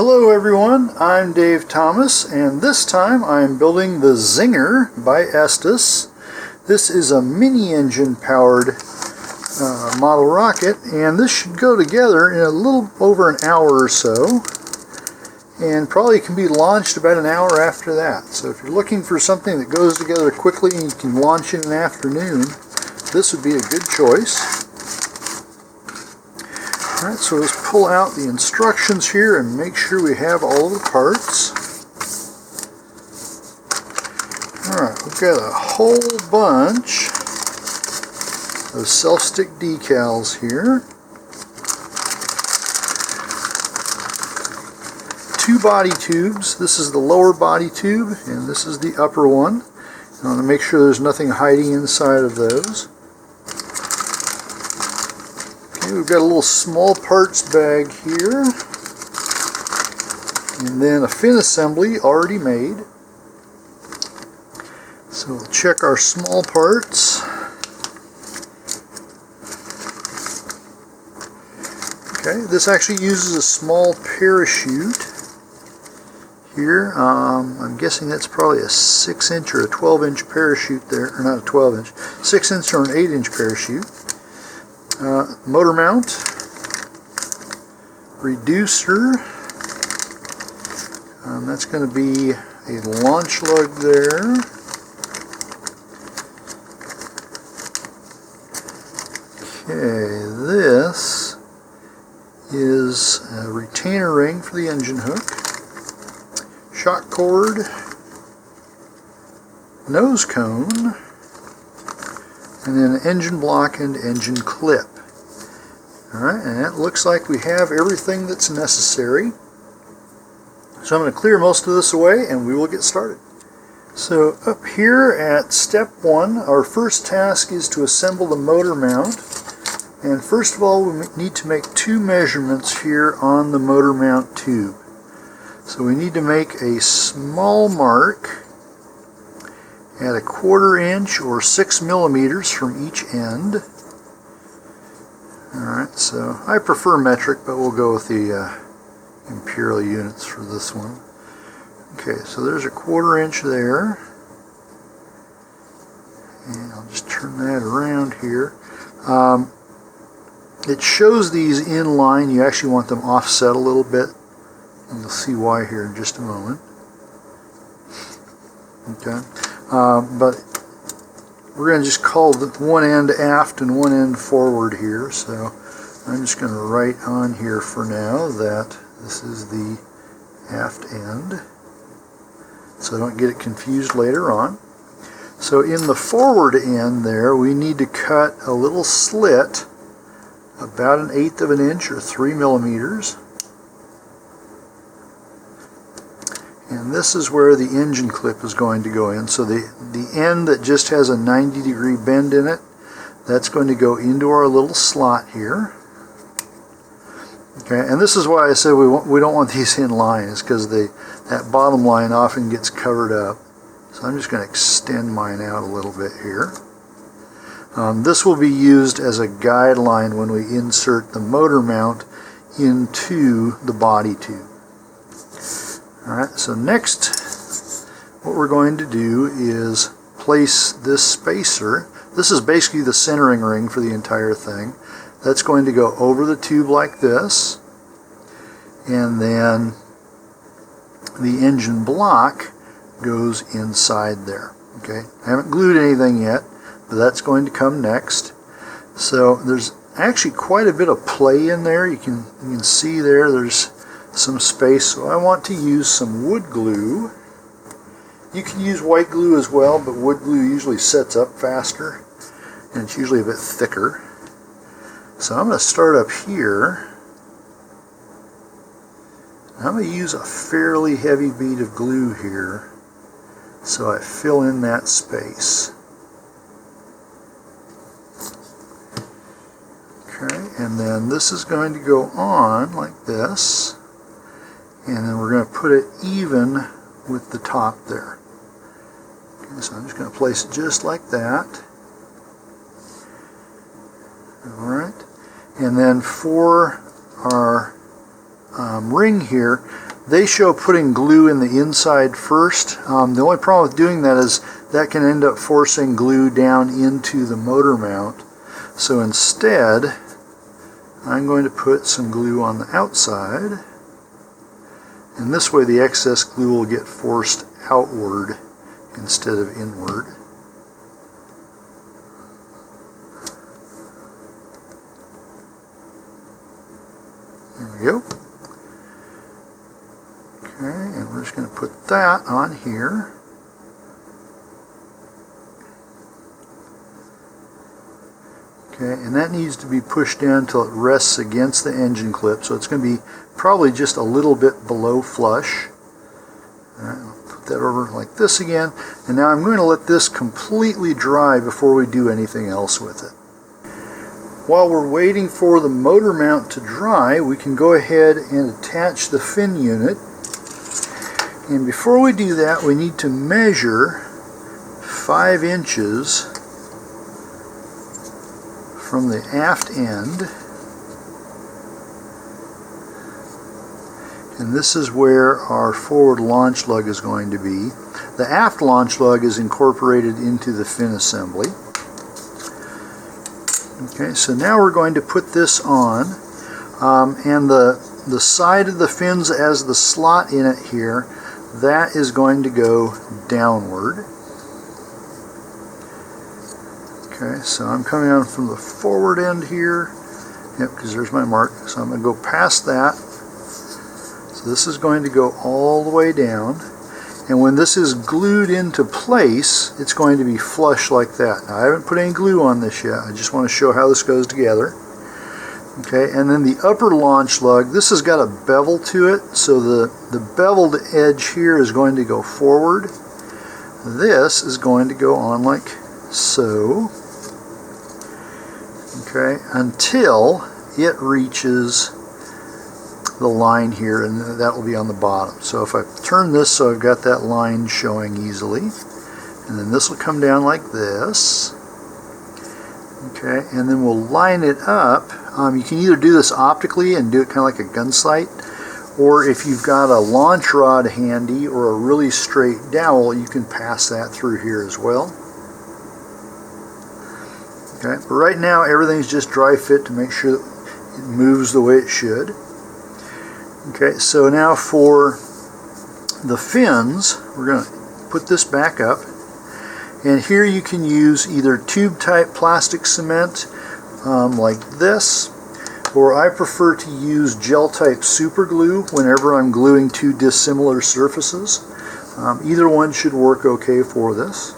Hello everyone, I'm Dave Thomas, and this time I'm building the Zinger by Estes. This is a mini-engine powered model rocket, and this should go together in a little over an hour or so, and probably can be launched about an hour after that. So if you're looking for something that goes together quickly and you can launch in an afternoon, this would be a good choice. Alright, so let's pull out the instructions here and make sure we have all the parts. Alright, we've got a whole bunch of self-stick decals here. 2 body tubes. This is the lower body tube and this is the upper one. I want to make sure there's nothing hiding inside of those. We've got a little small parts bag here, and then a fin assembly already made. So we'll check our small parts. Okay, this actually uses a small parachute here. I'm guessing that's probably a 6-inch or a 12-inch parachute there, or not a 12-inch, 6-inch or an 8-inch parachute. Motor mount, reducer, that's going to be a launch lug there. Okay, this is a retainer ring for the engine hook, shock cord, nose cone, and then an engine block and engine clip. Alright, and it looks like we have everything that's necessary. So I'm going to clear most of this away and we will get started. So up here at step 1, our first task is to assemble the motor mount. And first of all, we need to make 2 measurements here on the motor mount tube. So we need to make a small mark at 1/4 inch or 6 millimeters from each end. Alright, so I prefer metric, but we'll go with the imperial units for this one. Okay, so there's 1/4 inch there. And I'll just turn that around here. It shows these in line. You actually want them offset a little bit. And you'll see why here in just a moment. Okay. But we're going to just call one end aft and one end forward here, so I'm just going to write on here for now that this is the aft end, so I don't get it confused later on. So in the forward end there, we need to cut a little slit about 1/8 of an inch or 3 millimeters. And this is where the engine clip is going to go in. So the end that just has a 90-degree bend in it, that's going to go into our little slot here. Okay, and this is why I said we don't want these in line, is because that bottom line often gets covered up. So I'm just going to extend mine out a little bit here. This will be used as a guideline when we insert the motor mount into the body tube. Alright, so next what we're going to do is place this spacer. This is basically the centering ring for the entire thing. That's going to go over the tube like this, and then the engine block goes inside there. Okay, I haven't glued anything yet, but that's going to come next. So there's actually quite a bit of play in there. You can see there's some space, so I want to use some wood glue. You can use white glue as well, but wood glue usually sets up faster and it's usually a bit thicker. So I'm going to start up here. I'm going to use a fairly heavy bead of glue here so I fill in that space. Okay, and then this is going to go on like this. And then we're going to put it even with the top there. Okay, so I'm just going to place it just like that. Alright, and then for our ring here, they show putting glue in the inside first. The only problem with doing that is that can end up forcing glue down into the motor mount. So instead, I'm going to put some glue on the outside, and this way the excess glue will get forced outward instead of inward. There we go. Okay, and we're just going to put that on here. Okay, and that needs to be pushed down until it rests against the engine clip, so it's going to be probably just a little bit below flush. All right, I'll put that over like this again, and now I'm going to let this completely dry before we do anything else with it. While we're waiting for the motor mount to dry, we can go ahead and attach the fin unit. And before we do that, we need to measure 5 inches from the aft end. And this is where our forward launch lug is going to be. The aft launch lug is incorporated into the fin assembly. Okay, so now we're going to put this on, and the side of the fins as the slot in it here, that is going to go downward. Okay, so I'm coming on from the forward end here. Yep, because there's my mark. So I'm going to go past that. So this is going to go all the way down. And when this is glued into place, it's going to be flush like that. Now, I haven't put any glue on this yet. I just want to show how this goes together. Okay, and then the upper launch lug, this has got a bevel to it, so the beveled edge here is going to go forward. This is going to go on like so. Okay, until it reaches the line here, and that will be on the bottom. So if I turn this so I've got that line showing easily, and then this will come down like this. Okay, and then we'll line it up. You can either do this optically and do it kind of like a gun sight, or if you've got a launch rod handy or a really straight dowel, you can pass that through here as well. Okay, but right now everything's just dry fit to make sure that it moves the way it should. Okay, so now for the fins, we're going to put this back up, and here you can use either tube type plastic cement like this, or I prefer to use gel type super glue whenever I'm gluing two dissimilar surfaces. Either one should work okay for this.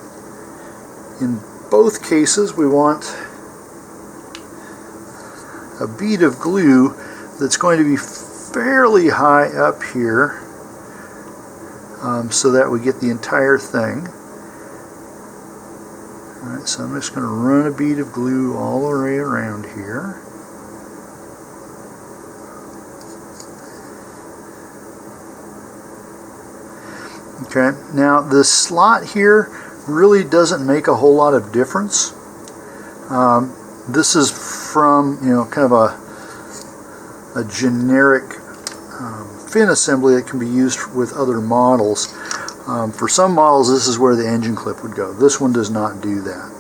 In both cases we want a bead of glue that's going to be fairly high up here, so that we get the entire thing. Alright, so I'm just going to run a bead of glue all the way around here. Okay, now this slot here really doesn't make a whole lot of difference. This is from, kind of a generic fin assembly that can be used with other models. For some models, this is where the engine clip would go. This one does not do that.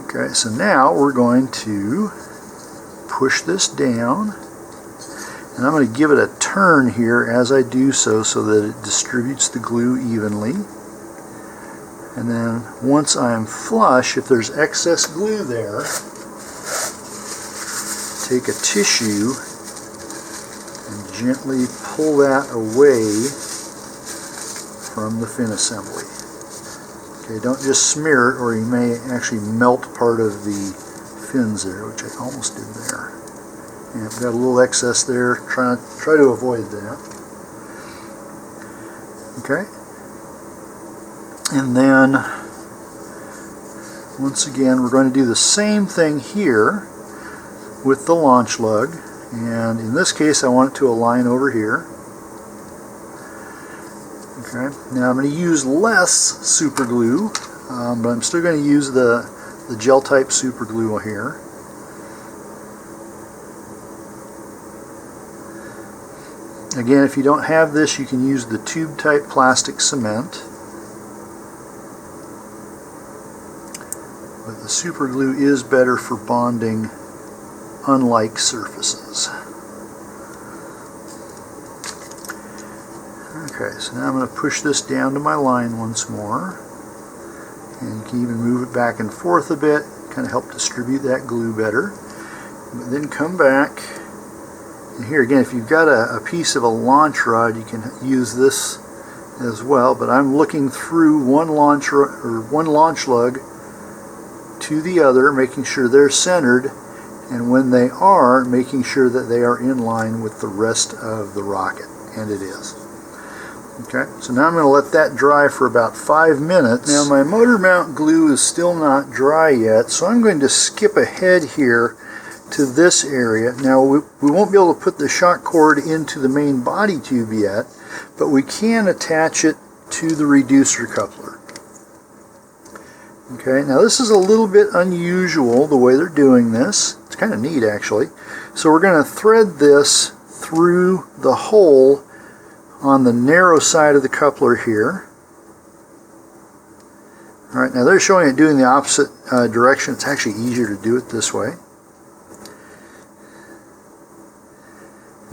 Okay, so now we're going to push this down, and I'm going to give it a turn here as I do so that it distributes the glue evenly. And then once I'm flush, if there's excess glue there, take a tissue and gently pull that away from the fin assembly. Okay, don't just smear it, or you may actually melt part of the fins there, which I almost did there. And I've got a little excess there. Try to avoid that. Okay. And then once again, we're going to do the same thing here with the launch lug, and in this case I want it to align over here. Okay, now I'm going to use less super glue, but I'm still going to use the gel type super glue here. Again, if you don't have this, you can use the tube type plastic cement. But the super glue is better for bonding unlike surfaces. Okay, so now I'm going to push this down to my line once more. And you can even move it back and forth a bit, kind of help distribute that glue better. But then come back, and here again, if you've got a piece of a launch rod, you can use this as well. But I'm looking through one launch lug to the other, making sure they're centered, and when they are, making sure that they are in line with the rest of the rocket, and it is. Okay, so now I'm going to let that dry for about 5 minutes. Now my motor mount glue is still not dry yet, so I'm going to skip ahead here to this area. Now we won't be able to put the shock cord into the main body tube yet, but we can attach it to the reducer coupler. Okay, now this is a little bit unusual the way they're doing this. It's kind of neat actually. So we're going to thread this through the hole on the narrow side of the coupler here. Alright, now they're showing it doing the opposite direction. It's actually easier to do it this way.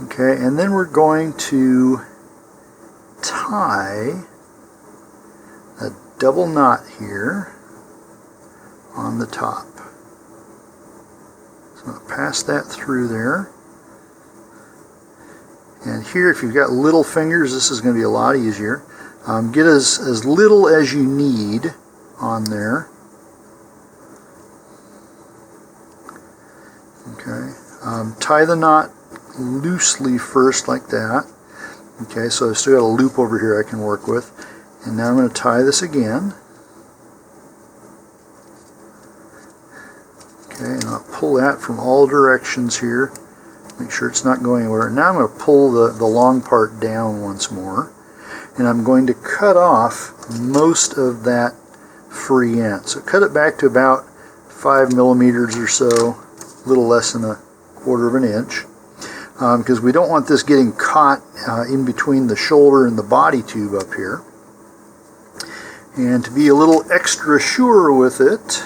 Okay, and then we're going to tie a double knot here on the top. So I'm going to pass that through there. And here, if you've got little fingers, this is going to be a lot easier. Get as little as you need on there. Okay. Tie the knot loosely first like that. Okay, so I've still got a loop over here I can work with. And now I'm going to tie this again. Okay, and I'll pull that from all directions here. Make sure it's not going anywhere. Now I'm going to pull the long part down once more. And I'm going to cut off most of that free end. So cut it back to about 5 millimeters or so, a little less than 1/4 of an inch. Because we don't want this getting caught in between the shoulder and the body tube up here. And to be a little extra sure with it,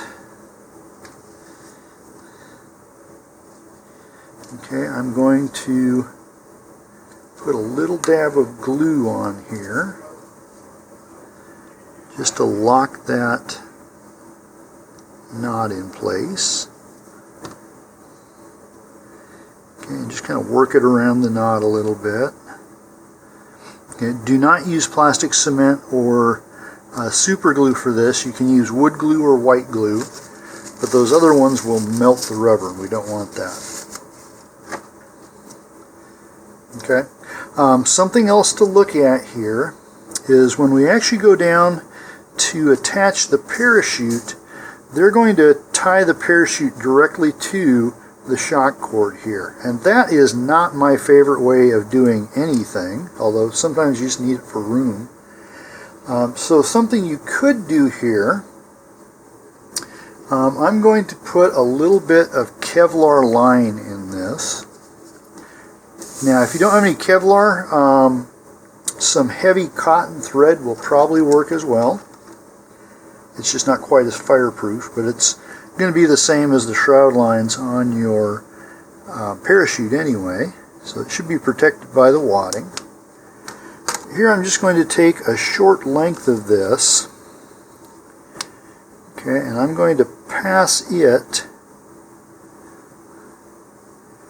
okay, I'm going to put a little dab of glue on here just to lock that knot in place. Okay, and just kind of work it around the knot a little bit. Okay, do not use plastic cement or super glue for this. You can use wood glue or white glue, but those other ones will melt the rubber, and we don't want that. Okay. Something else to look at here is when we actually go down to attach the parachute, they're going to tie the parachute directly to the shock cord here. And that is not my favorite way of doing anything, although sometimes you just need it for room. So something you could do here, I'm going to put a little bit of Kevlar line in this. Now, if you don't have any Kevlar, some heavy cotton thread will probably work as well. It's just not quite as fireproof, but it's going to be the same as the shroud lines on your parachute anyway, so it should be protected by the wadding. Here I'm just going to take a short length of this, okay, and I'm going to pass it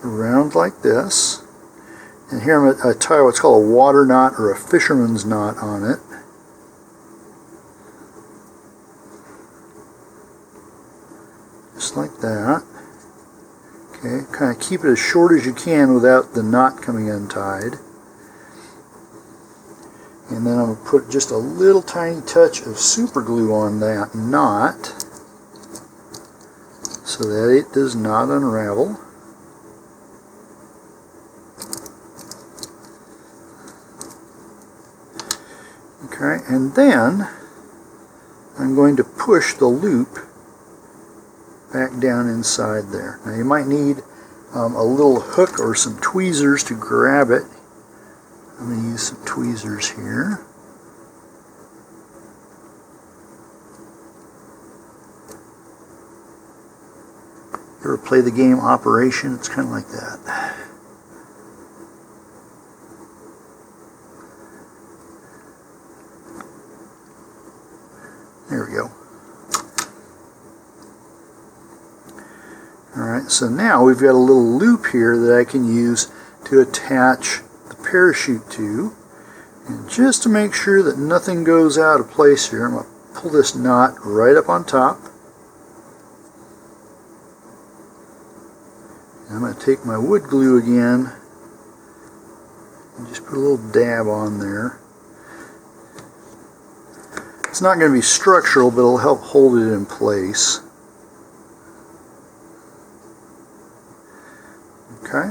around like this. And here I'm going to tie what's called a water knot or a fisherman's knot on it. Just like that. Okay, kind of keep it as short as you can without the knot coming untied. And then I'm going to put just a little tiny touch of super glue on that knot so that it does not unravel. Okay, and then I'm going to push the loop back down inside there. Now you might need a little hook or some tweezers to grab it I'm going to use some tweezers here. You ever play the game Operation? It's kind of like that. There we go. Alright, so now we've got a little loop here that I can use to attach the parachute to. And just to make sure that nothing goes out of place here, I'm going to pull this knot right up on top. And I'm going to take my wood glue again and just put a little dab on there. It's not going to be structural, but it'll help hold it in place. Okay.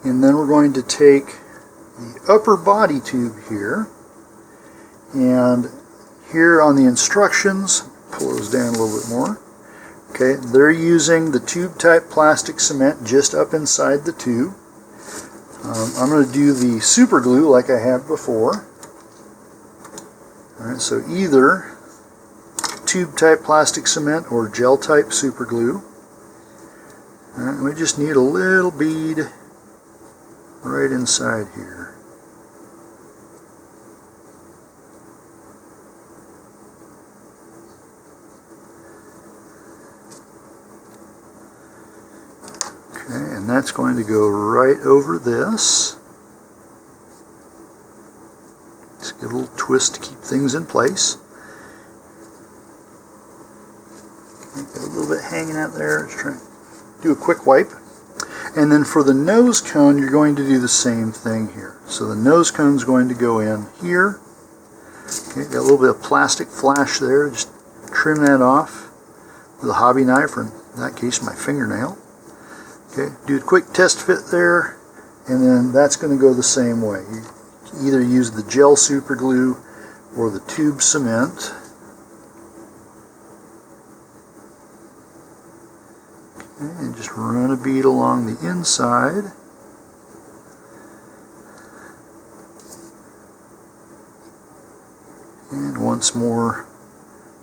And then we're going to take the upper body tube here, and here on the instructions, pull those down a little bit more. Okay, they're using the tube type plastic cement just up inside the tube. I'm going to do the super glue like I have before. Alright, so either tube type plastic cement or gel type super glue. Alright, we just need a little bead right inside here. Okay, and that's going to go right over this. Just give a little twist to keep things in place. Got a little bit hanging out there. Just trying to do a quick wipe. And then for the nose cone, you're going to do the same thing here. So the nose cone is going to go in here. Okay, got a little bit of plastic flash there. Just trim that off with a hobby knife, or in that case, my fingernail. Okay, do a quick test fit there, and then that's going to go the same way. You either use the gel super glue or the tube cement. Okay, and just run a bead along the inside. And once more,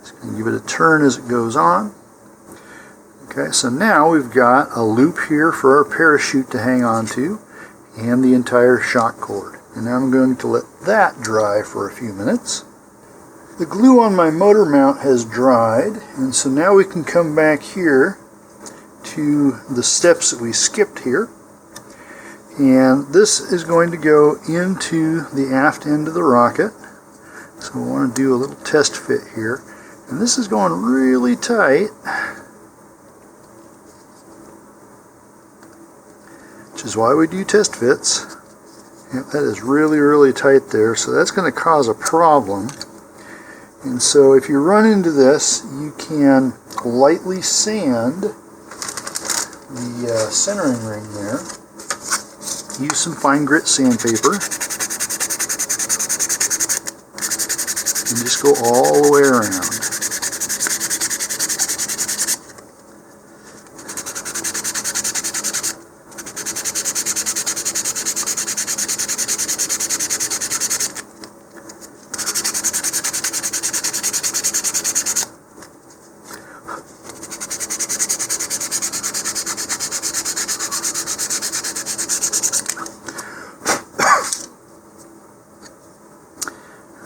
just going to give it a turn as it goes on. Okay, so now we've got a loop here for our parachute to hang on to, and the entire shock cord. And now I'm going to let that dry for a few minutes. The glue on my motor mount has dried, and so now we can come back here to the steps that we skipped here. And this is going to go into the aft end of the rocket. So we want to do a little test fit here. And this is going really tight, which is why we do test fits. Yep, that is really, really tight there, so that's going to cause a problem. And so if you run into this, you can lightly sand the centering ring there. Use some fine grit sandpaper and just go all the way around.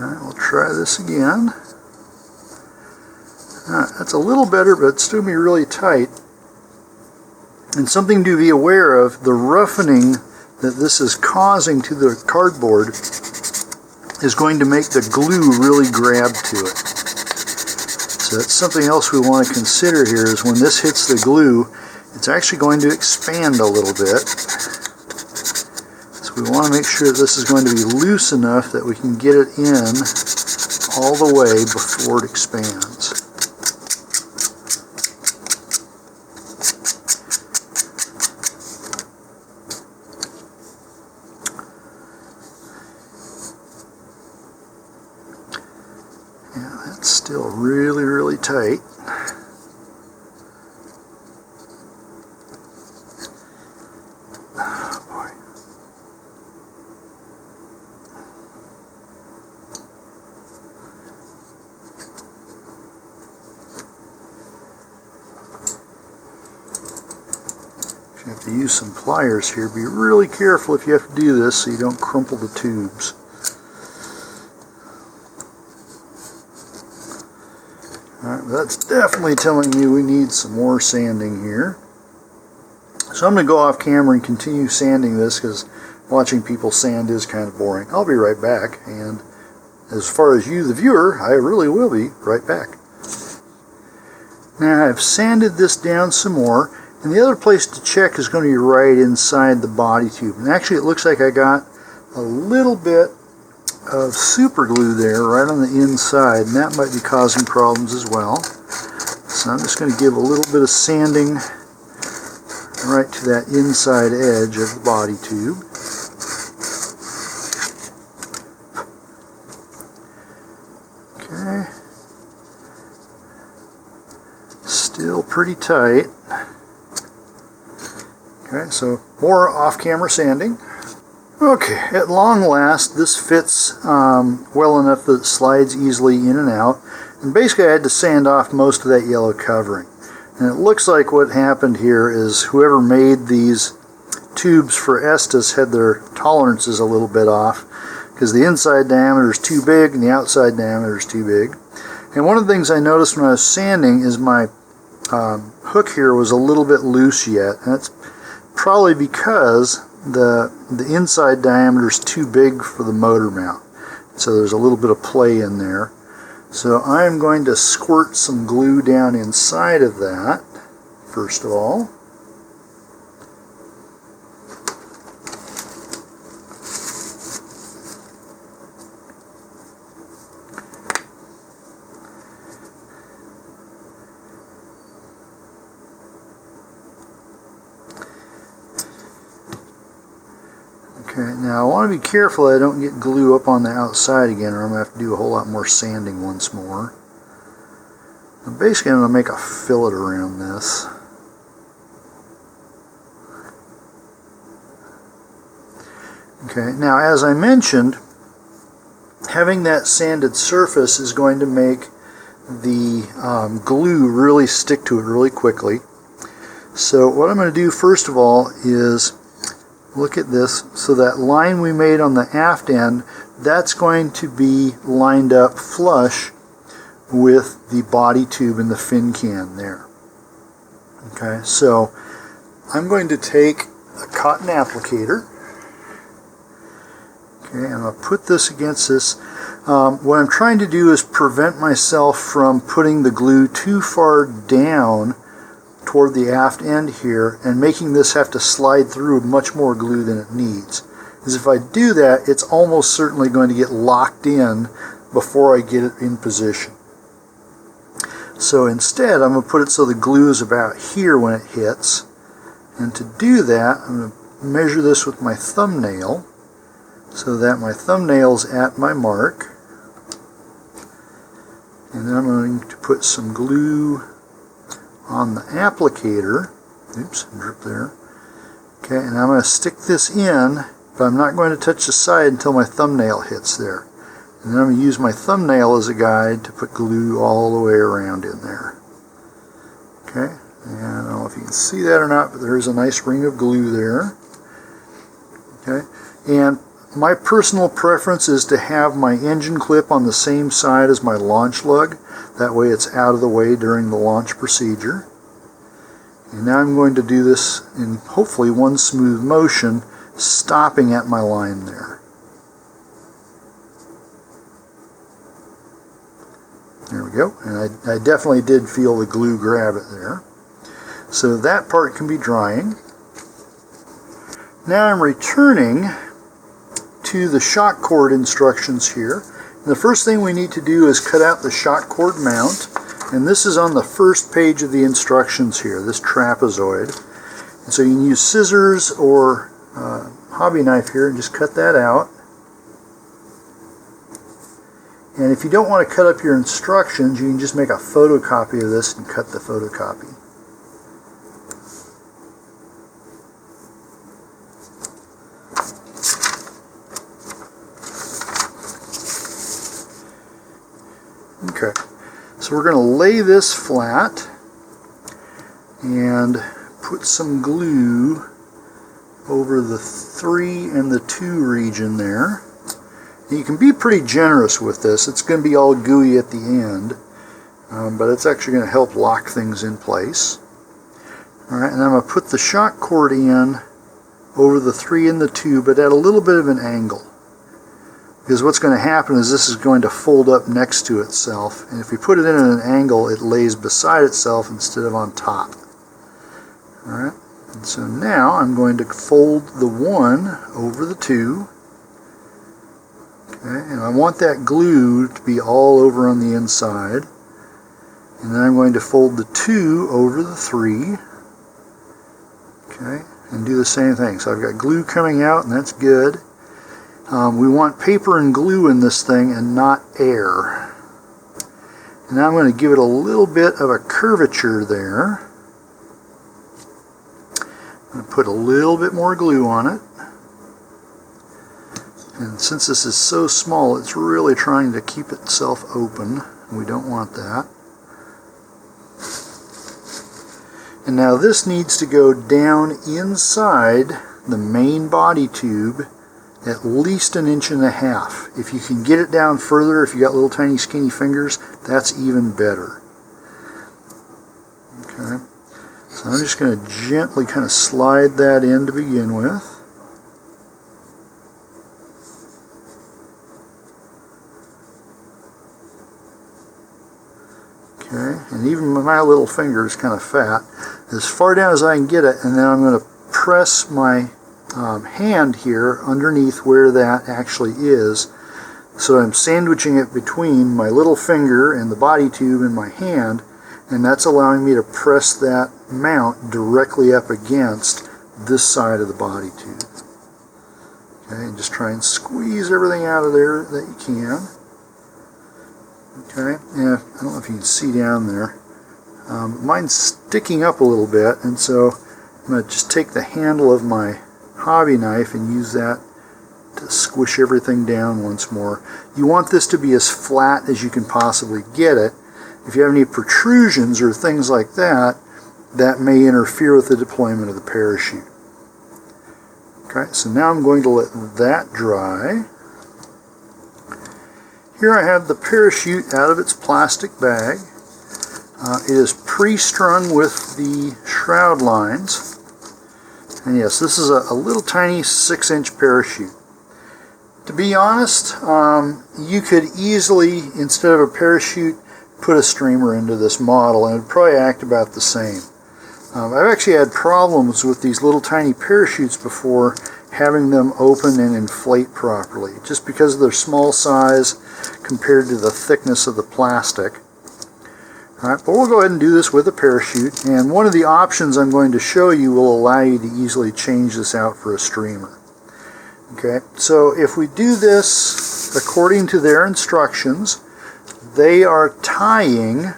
Alright, we'll try this again. That's a little better, but it's still going to be really tight. And something to be aware of, the roughening that this is causing to the cardboard is going to make the glue really grab to it. So that's something else we want to consider here, is when this hits the glue, it's actually going to expand a little bit. So we want to make sure this is going to be loose enough that we can get it in all the way before it expands. Yeah, that's still really, really tight. You have to use some pliers here. Be really careful if you have to do this so you don't crumple the tubes. Alright, that's definitely telling me we need some more sanding here. So I'm going to go off camera and continue sanding this because watching people sand is kind of boring. I'll be right back, and as far as you, the viewer, I really will be right back. Now I've sanded this down some more, and the other place to check is going to be right inside the body tube. And actually it looks like I got a little bit of super glue there right on the inside, and that might be causing problems as well. So I'm just going to give a little bit of sanding right to that inside edge of the body tube. Okay. Still pretty tight. Okay, so more off-camera sanding. Okay, at long last, this fits well enough that it slides easily in and out. And basically I had to sand off most of that yellow covering. And it looks like what happened here is whoever made these tubes for Estes had their tolerances a little bit off, because the inside diameter is too big and the outside diameter is too big. And one of the things I noticed when I was sanding is my hook here was a little bit loose yet. And that's probably because the inside diameter is too big for the motor mount. So there's a little bit of play in there. So I'm going to squirt some glue down inside of that, first of all. Okay, now I want to be careful I don't get glue up on the outside again, or I'm going to have to do a whole lot more sanding once more. And basically I'm going to make a fillet around this. Okay, now as I mentioned, having that sanded surface is going to make the glue really stick to it really quickly. So what I'm going to do first of all is look at this. So that line we made on the aft end, that's going to be lined up flush with the body tube and the fin can there. Okay, so I'm going to take a cotton applicator. Okay, and I'll put this against this. What I'm trying to do is prevent myself from putting the glue too far down toward the aft end here and making this have to slide through much more glue than it needs. Because if I do that, it's almost certainly going to get locked in before I get it in position. So instead, I'm going to put it so the glue is about here when it hits. And to do that, I'm going to measure this with my thumbnail so that my thumbnail's at my mark. And then I'm going to put some glue on the applicator. Oops, drip there. Okay, and I'm going to stick this in, but I'm not going to touch the side until my thumbnail hits there. And then I'm going to use my thumbnail as a guide to put glue all the way around in there. Okay, and I don't know if you can see that or not, but there is a nice ring of glue there. Okay, and my personal preference is to have my engine clip on the same side as my launch lug. That way it's out of the way during the launch procedure. And now I'm going to do this in hopefully one smooth motion, stopping at my line there. There we go. And I definitely did feel the glue grab it there. So that part can be drying. Now I'm returning to the shock cord instructions here. And the first thing we need to do is cut out the shock cord mount, and this is on the first page of the instructions here, this trapezoid. And so you can use scissors or hobby knife here and just cut that out. And if you don't want to cut up your instructions, you can just make a photocopy of this and cut the photocopy. Okay, so we're going to lay this flat and put some glue over the 3 and the 2 region there. You can be pretty generous with this. It's going to be all gooey at the end, but it's actually going to help lock things in place. Alright, and I'm going to put the shock cord in over the 3 and the 2, but at a little bit of an angle. Because what's going to happen is this is going to fold up next to itself, and if we put it in at an angle, it lays beside itself instead of on top. Alright, and so now I'm going to fold the 1 over the 2. Okay, and I want that glue to be all over on the inside. And then I'm going to fold the 2 over the 3. Okay, and do the same thing. So I've got glue coming out, and that's good. We want paper and glue in this thing and not air. And now I'm going to give it a little bit of a curvature there. I'm going to put a little bit more glue on it. And since this is so small, it's really trying to keep itself open. We don't want that. And now this needs to go down inside the main body tube at least 1.5 inches. If you can get it down further, if you got little tiny skinny fingers, that's even better. Okay, so I'm just going to gently kind of slide that in to begin with. Okay, and even my little finger is kind of fat. As far down as I can get it, and then I'm going to press my hand here underneath where that actually is. So I'm sandwiching it between my little finger and the body tube in my hand, and that's allowing me to press that mount directly up against this side of the body tube. Okay, and just try and squeeze everything out of there that you can. Okay, yeah, I don't know if you can see down there. Mine's sticking up a little bit, and so I'm going to just take the handle of my hobby knife and use that to squish everything down once more. You want this to be as flat as you can possibly get it. If you have any protrusions or things like that, that may interfere with the deployment of the parachute. Okay, so now I'm going to let that dry. Here I have the parachute out of its plastic bag. It is pre-strung with the shroud lines. And yes, this is a little tiny 6-inch parachute. To be honest, you could easily, instead of a parachute, put a streamer into this model, and it would probably act about the same. I've actually had problems with these little tiny parachutes before, having them open and inflate properly, just because of their small size compared to the thickness of the plastic. Alright, but we'll go ahead and do this with a parachute, and one of the options I'm going to show you will allow you to easily change this out for a streamer. Okay, so if we do this according to their instructions, they are tying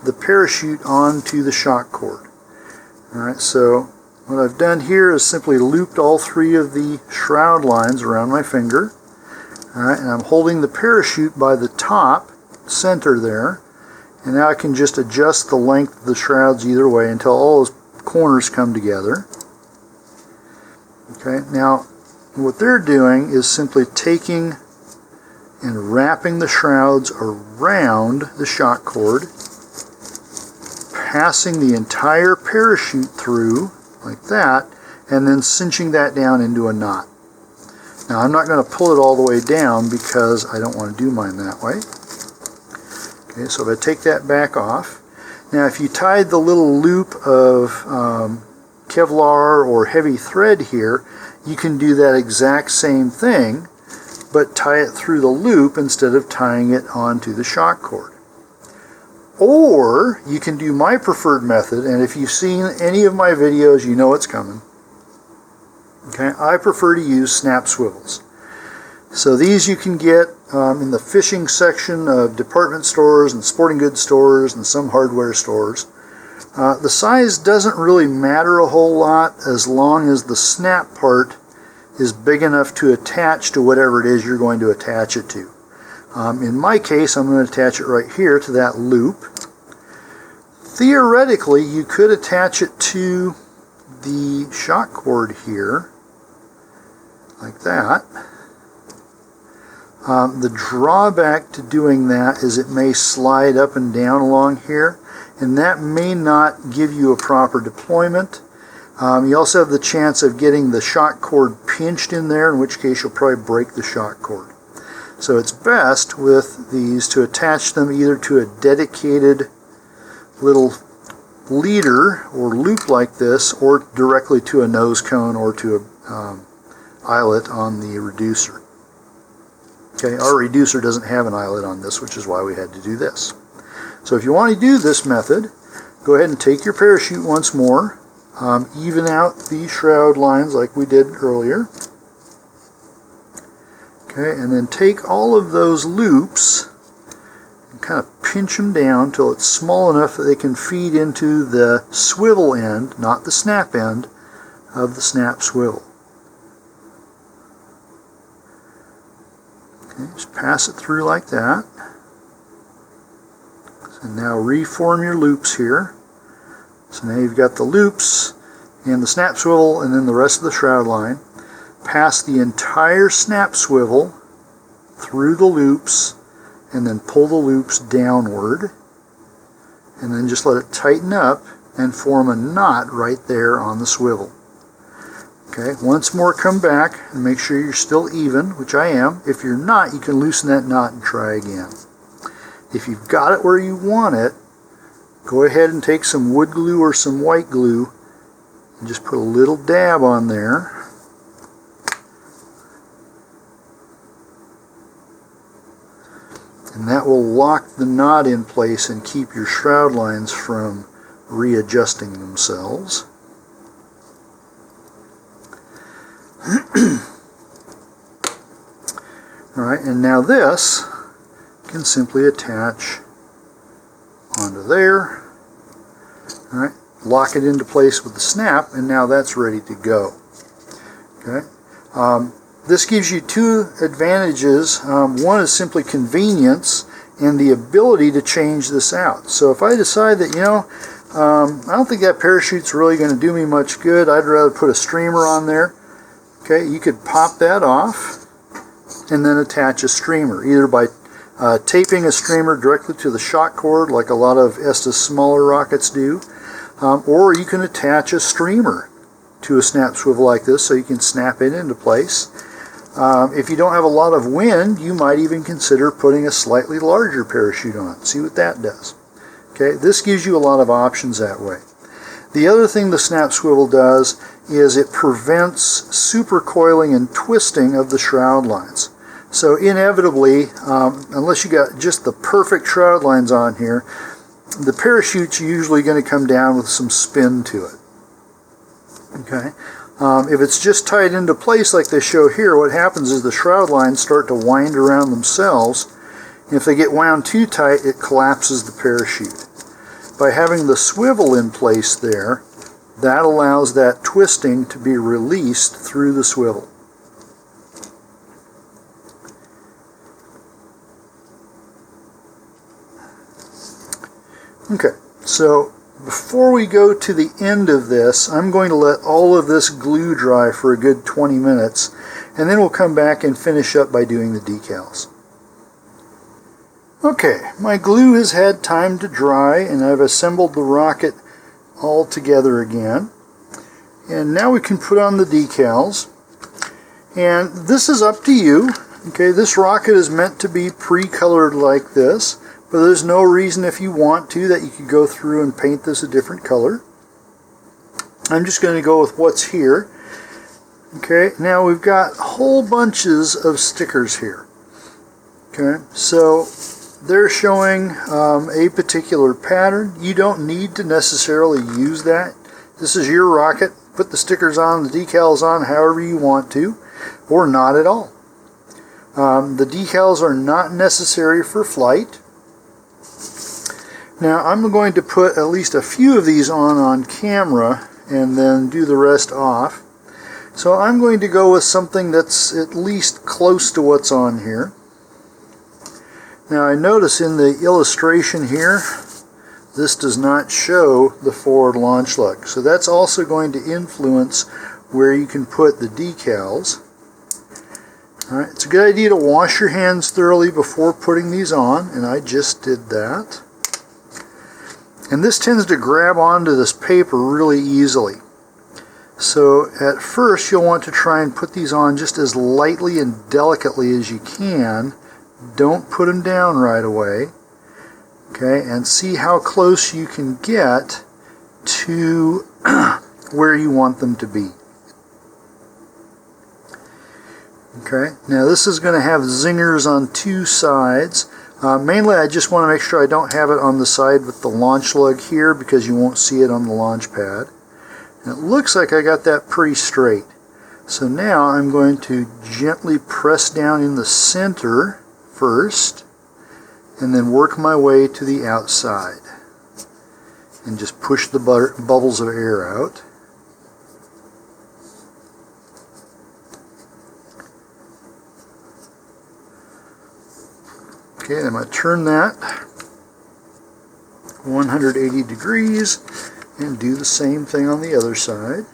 the parachute onto the shock cord. Alright, so what I've done here is simply looped all 3 of the shroud lines around my finger. Alright, and I'm holding the parachute by the top center there. And now I can just adjust the length of the shrouds either way until all those corners come together. Okay, now what they're doing is simply taking and wrapping the shrouds around the shock cord, passing the entire parachute through like that, and then cinching that down into a knot. Now I'm not going to pull it all the way down because I don't want to do mine that way. Okay, so if I take that back off, now if you tied the little loop of Kevlar or heavy thread here, you can do that exact same thing, but tie it through the loop instead of tying it onto the shock cord. Or you can do my preferred method, and if you've seen any of my videos, you know it's coming. Okay, I prefer to use snap swivels. So these you can get in the fishing section of department stores and sporting goods stores and some hardware stores. The size doesn't really matter a whole lot as long as the snap part is big enough to attach to whatever it is you're going to attach it to. In my case, I'm going to attach it right here to that loop. theoretically, you could attach it to the shock cord here, like that. The drawback to doing that is it may slide up and down along here, and that may not give you a proper deployment. You also have the chance of getting the shock cord pinched in there, in which case you'll probably break the shock cord. So it's best with these to attach them either to a dedicated little leader or loop like this, or directly to a nose cone or to a eyelet on the reducer. Okay, our reducer doesn't have an eyelet on this, which is why we had to do this. So if you want to do this method, go ahead and take your parachute once more, even out the shroud lines like we did earlier. Okay, and then take all of those loops and kind of pinch them down until it's small enough that they can feed into the swivel end, not the snap end, of the snap swivel. Okay, just pass it through like that. So now reform your loops here. So now you've got the loops and the snap swivel and then the rest of the shroud line. Pass the entire snap swivel through the loops and then pull the loops downward. And then just let it tighten up and form a knot right there on the swivel. Okay, once more come back and make sure you're still even, which I am. If you're not, you can loosen that knot and try again. If you've got it where you want it, go ahead and take some wood glue or some white glue and just put a little dab on there. And that will lock the knot in place and keep your shroud lines from readjusting themselves. Alright, and now this can simply attach onto there. Alright, lock it into place with the snap, and now that's ready to go. Okay, this gives you two advantages. One is simply convenience and the ability to change this out. So if I decide that, I don't think that parachute's really going to do me much good, I'd rather put a streamer on there. Okay, you could pop that off and then attach a streamer, either by taping a streamer directly to the shock cord like a lot of Estes smaller rockets do, or you can attach a streamer to a snap swivel like this so you can snap it into place. If you don't have a lot of wind, you might even consider putting a slightly larger parachute on. See what that does. Okay, this gives you a lot of options that way. The other thing the snap swivel does is it prevents supercoiling and twisting of the shroud lines. So inevitably, unless you got just the perfect shroud lines on here, the parachute's usually going to come down with some spin to it. Okay, if it's just tied into place like they show here, what happens is the shroud lines start to wind around themselves. And if they get wound too tight, it collapses the parachute. By having the swivel in place there, that allows that twisting to be released through the swivel. Okay, so before we go to the end of this, I'm going to let all of this glue dry for a good 20 minutes, and then we'll come back and finish up by doing the decals. Okay, my glue has had time to dry, and I've assembled the rocket all together again. And now we can put on the decals. And this is up to you. Okay, this rocket is meant to be pre-colored like this, but there's no reason if you want to that you could go through and paint this a different color. I'm just going to go with what's here. Okay, now we've got whole bunches of stickers here. Okay, so they're showing a particular pattern. You don't need to necessarily use that. This is your rocket. Put the stickers on, the decals on, however you want to, or not at all. The decals are not necessary for flight. Now I'm going to put at least a few of these on camera and then do the rest off. So I'm going to go with something that's at least close to what's on here. Now I notice in the illustration here, this does not show the forward launch lug. So that's also going to influence where you can put the decals. Alright, it's a good idea to wash your hands thoroughly before putting these on, and I just did that. And this tends to grab onto this paper really easily. So at first you'll want to try and put these on just as lightly and delicately as you can. Don't put them down right away. Okay, and see how close you can get to where you want them to be. Okay, now this is going to have zingers on two sides. Mainly I just want to make sure I don't have it on the side with the launch lug here, because you won't see it on the launch pad. And it looks like I got that pretty straight. So now I'm going to gently press down in the center first, and then work my way to the outside. And just push the bubbles of air out. Okay, I'm going to turn that 180 degrees and do the same thing on the other side.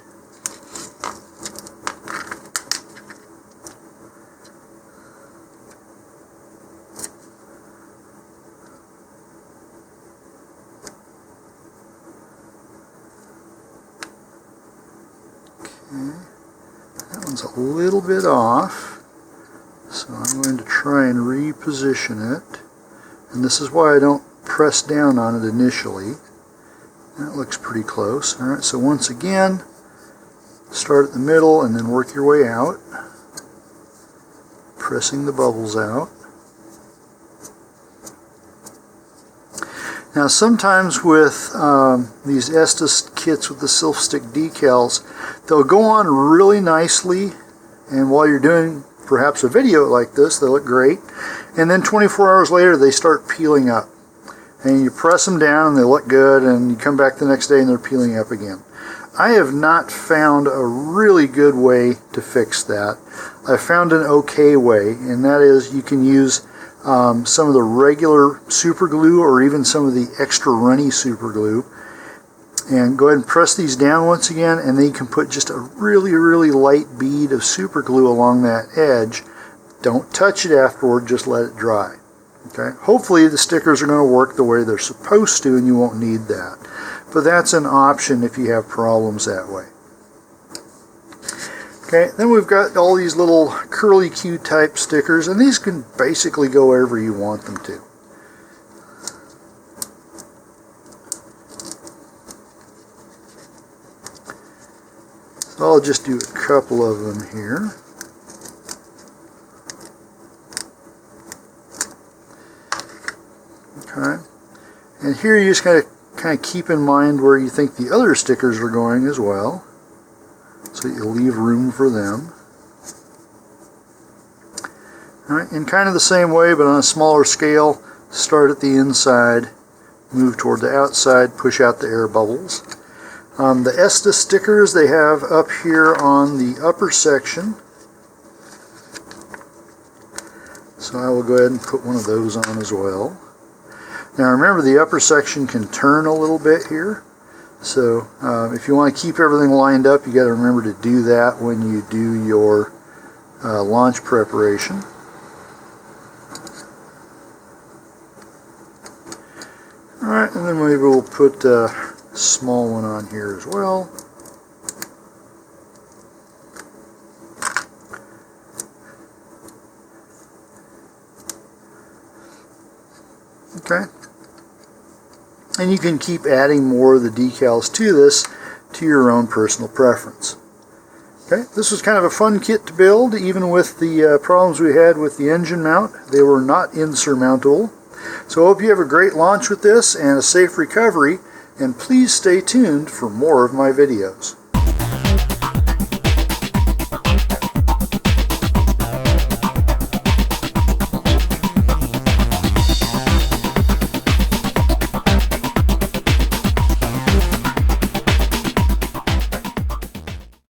Okay, that one's a little bit off. So I'm going to try and reposition it, and this is why I don't press down on it initially. That looks pretty close. Alright, so once again, start at the middle and then work your way out, pressing the bubbles out. Now sometimes with these Estes kits with the Silk Stick decals, they'll go on really nicely, and while you're doing perhaps a video like this, they look great, and then 24 hours later they start peeling up, and you press them down and they look good, and you come back the next day and they're peeling up again. I have not found a really good way to fix that. I found an okay way, and that is you can use some of the regular super glue or even some of the extra runny super glue, and go ahead and press these down once again, and then you can put just a really light bead of super glue along that edge. Don't touch it afterward, just let it dry. Okay? Hopefully the stickers are going to work the way they're supposed to and you won't need that. But that's an option if you have problems that way. Okay, then we've got all these little curly Q type stickers, and these can basically go wherever you want them to. So I'll just do a couple of them here. Okay, and here you just got to kind of keep in mind where you think the other stickers are going as well, so you leave room for them. Alright, in kind of the same way but on a smaller scale, start at the inside, move toward the outside, push out the air bubbles. The Estes stickers they have up here on the upper section, so I will go ahead and put one of those on as well. Now remember, the upper section can turn a little bit here, so if you want to keep everything lined up, you got to remember to do that when you do your launch preparation. Alright, and then maybe we'll put a small one on here as well. Okay. And you can keep adding more of the decals to this to your own personal preference. Okay, this was kind of a fun kit to build, even with the problems we had with the engine mount. They were not insurmountable. So I hope you have a great launch with this and a safe recovery, and please stay tuned for more of my videos.